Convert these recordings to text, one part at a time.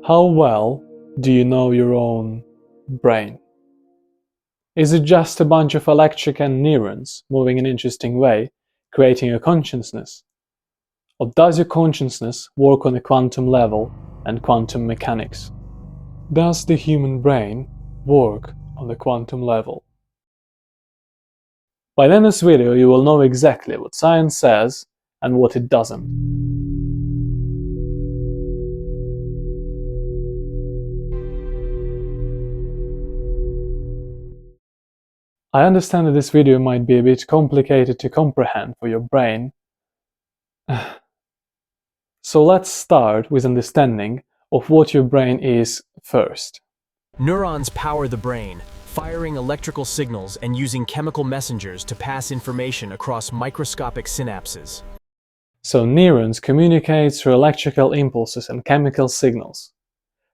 How well do you know your own brain? Is it just a bunch of electric and neurons moving in an interesting way, creating a consciousness? Or does your consciousness work on a quantum level and quantum mechanics? Does the human brain work on the quantum level? By the end of this video, you will know exactly what science says and what it doesn't. I understand that this video might be a bit complicated to comprehend for your brain. So let's start with understanding of what your brain is first. Neurons power the brain, firing electrical signals and using chemical messengers to pass information across microscopic synapses. So neurons communicate through electrical impulses and chemical signals.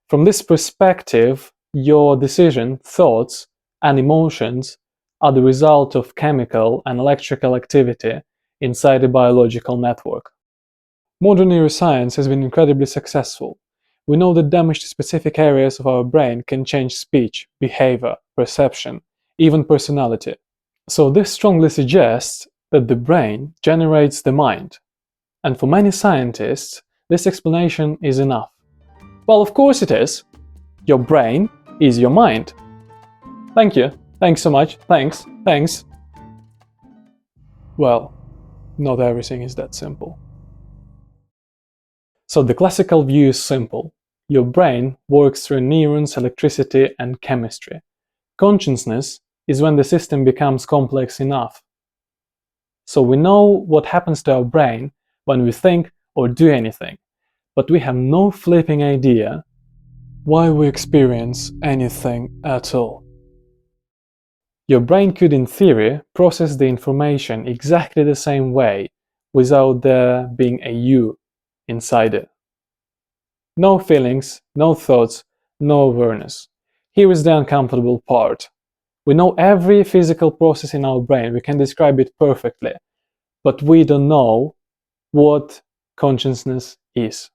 From this perspective, your decision, thoughts, and emotions are the result of chemical and electrical activity inside a biological network. Modern neuroscience has been incredibly successful. We know that damage to specific areas of our brain can change speech, behavior, perception, even personality. So this strongly suggests that the brain generates the mind. And for many scientists, this explanation is enough. Well, of course it is. Your brain is your mind. Thank you. Thanks so much. Thanks. Well, not everything is that simple. So the classical view is simple. Your brain works through neurons, electricity, and chemistry. Consciousness is when the system becomes complex enough. So we know what happens to our brain when we think or do anything, but we have no flipping idea why we experience anything at all. Your brain could, in theory, process the information exactly the same way without there being a you inside it. No feelings, no thoughts, no awareness. Here is the uncomfortable part. We know every physical process in our brain, we can describe it perfectly, but we don't know what consciousness is.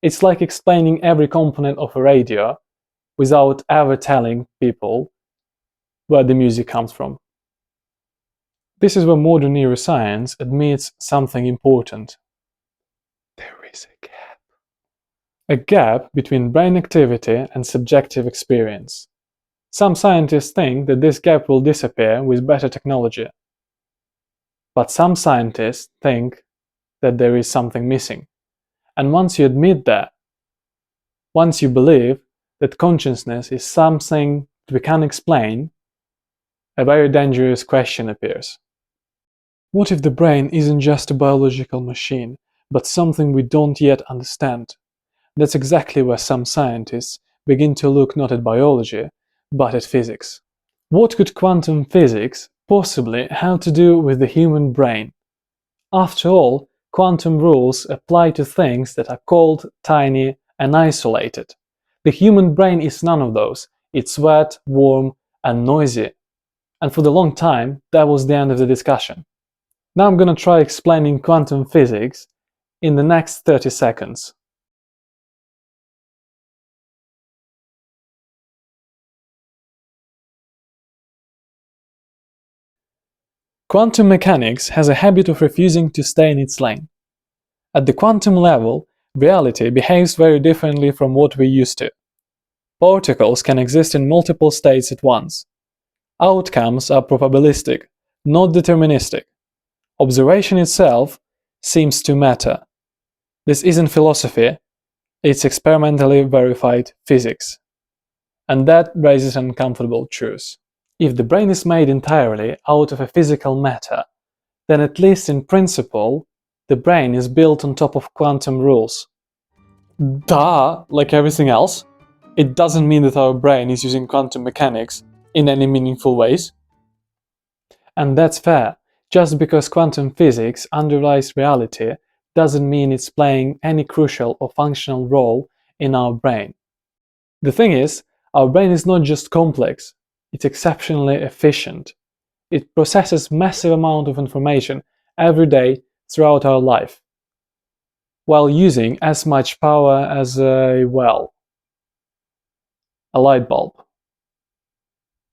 It's like explaining every component of a radio without ever telling people where the music comes from. This is where modern neuroscience admits something important. There is a gap. A gap between brain activity and subjective experience. Some scientists think that this gap will disappear with better technology. But some scientists think that there is something missing. And once you admit that, once you believe that consciousness is something that we can't explain, a very dangerous question appears. What if the brain isn't just a biological machine, but something we don't yet understand? That's exactly where some scientists begin to look not at biology, but at physics. What could quantum physics possibly have to do with the human brain? After all, quantum rules apply to things that are cold, tiny, and isolated. The human brain is none of those. It's wet, warm, and noisy. And for the long time, that was the end of the discussion. Now I'm gonna try explaining quantum physics in the next 30 seconds. Quantum mechanics has a habit of refusing to stay in its lane. At the quantum level, reality behaves very differently from what we're used to. Particles can exist in multiple states at once. Outcomes are probabilistic, not deterministic. Observation itself seems to matter. This isn't philosophy, it's experimentally verified physics. And that raises an uncomfortable truth. If the brain is made entirely out of a physical matter, then at least in principle, the brain is built on top of quantum rules. Duh, like everything else. It doesn't mean that our brain is using quantum mechanics in any meaningful ways. And that's fair. Just because quantum physics underlies reality doesn't mean it's playing any crucial or functional role in our brain. The thing is, our brain is not just complex, it's exceptionally efficient. It processes massive amount of information every day throughout our life, while using as much power as a well. A light bulb.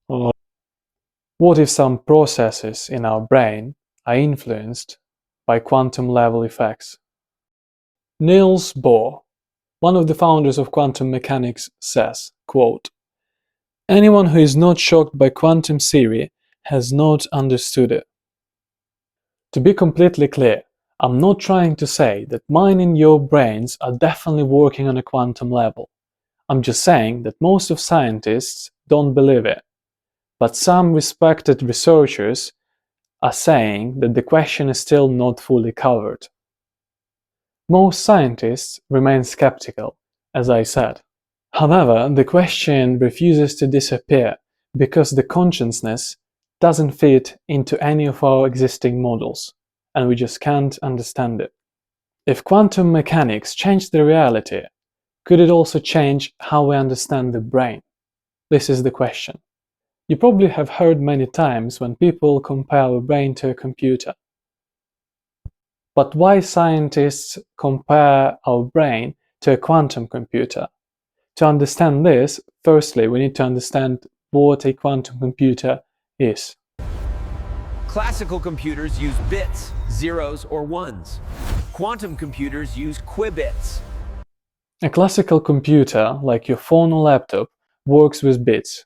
Or what if some processes in our brain are influenced by quantum level effects? Niels Bohr, one of the founders of quantum mechanics, says, quote, "Anyone who is not shocked by quantum theory has not understood it." To be completely clear, I'm not trying to say that mine and your brains are definitely working on a quantum level. I'm just saying that most of scientists don't believe it. But some respected researchers are saying that the question is still not fully covered. Most scientists remain skeptical, as I said. However, the question refuses to disappear because the consciousness doesn't fit into any of our existing models, and we just can't understand it. If quantum mechanics changed the reality, could it also change how we understand the brain? This is the question. You probably have heard many times when people compare our brain to a computer. But why scientists compare our brain to a quantum computer? To understand this, firstly, we need to understand what a quantum computer is. Classical computers use bits, zeros or ones. Quantum computers use qubits. A classical computer, like your phone or laptop, works with bits.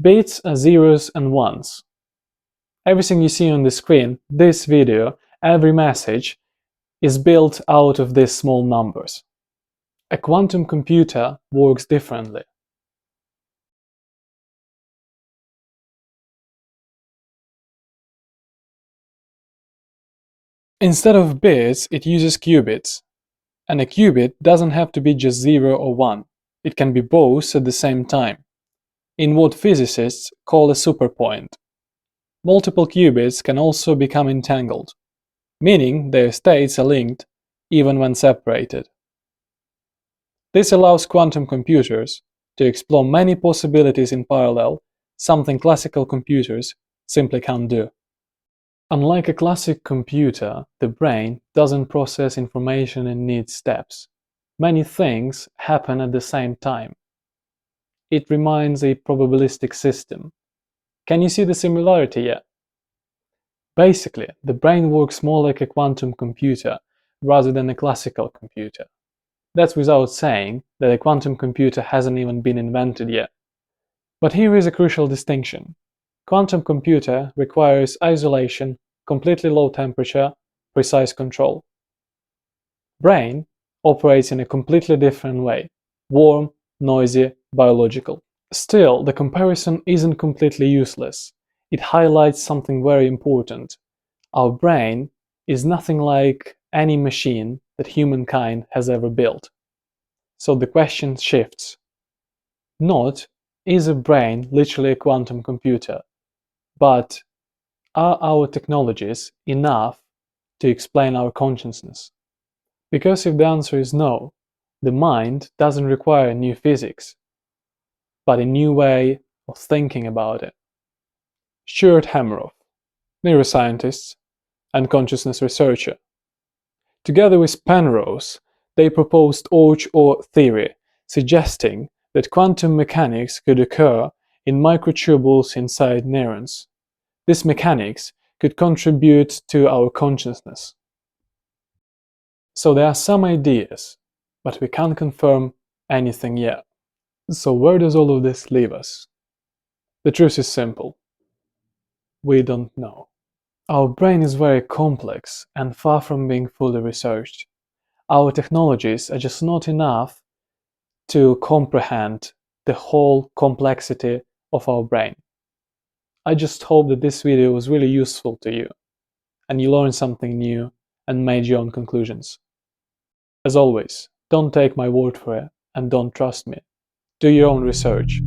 Bits are zeros and ones. Everything you see on the screen, this video, every message, is built out of these small numbers. A quantum computer works differently. Instead of bits, it uses qubits. And a qubit doesn't have to be just 0 or 1. It can be both at the same time, in what physicists call a superpoint. Multiple qubits can also become entangled, meaning their states are linked even when separated. This allows quantum computers to explore many possibilities in parallel, something classical computers simply can't do. Unlike a classic computer, the brain doesn't process information in neat steps. Many things happen at the same time. It reminds a probabilistic system. Can you see the similarity yet? Basically, the brain works more like a quantum computer rather than a classical computer. That's without saying that a quantum computer hasn't even been invented yet. But here is a crucial distinction. Quantum computer requires isolation, completely low temperature, precise control. Brain operates in a completely different way, warm, noisy, biological. Still, the comparison isn't completely useless. It highlights something very important. Our brain is nothing like any machine that humankind has ever built. So the question shifts. Not, is a brain literally a quantum computer, but are our technologies enough to explain our consciousness? Because if the answer is no, the mind doesn't require new physics, but a new way of thinking about it. Stuart Hameroff, neuroscientist and consciousness researcher. Together with Penrose, they proposed Ouch-or theory, suggesting that quantum mechanics could occur in microtubules inside neurons. This mechanics could contribute to our consciousness. So there are some ideas, but we can't confirm anything yet. So where does all of this leave us? The truth is simple. We don't know. Our brain is very complex and far from being fully researched. Our technologies are just not enough to comprehend the whole complexity of our brain. I just hope that this video was really useful to you and you learned something new and made your own conclusions. As always, don't take my word for it and don't trust me. Do your own research.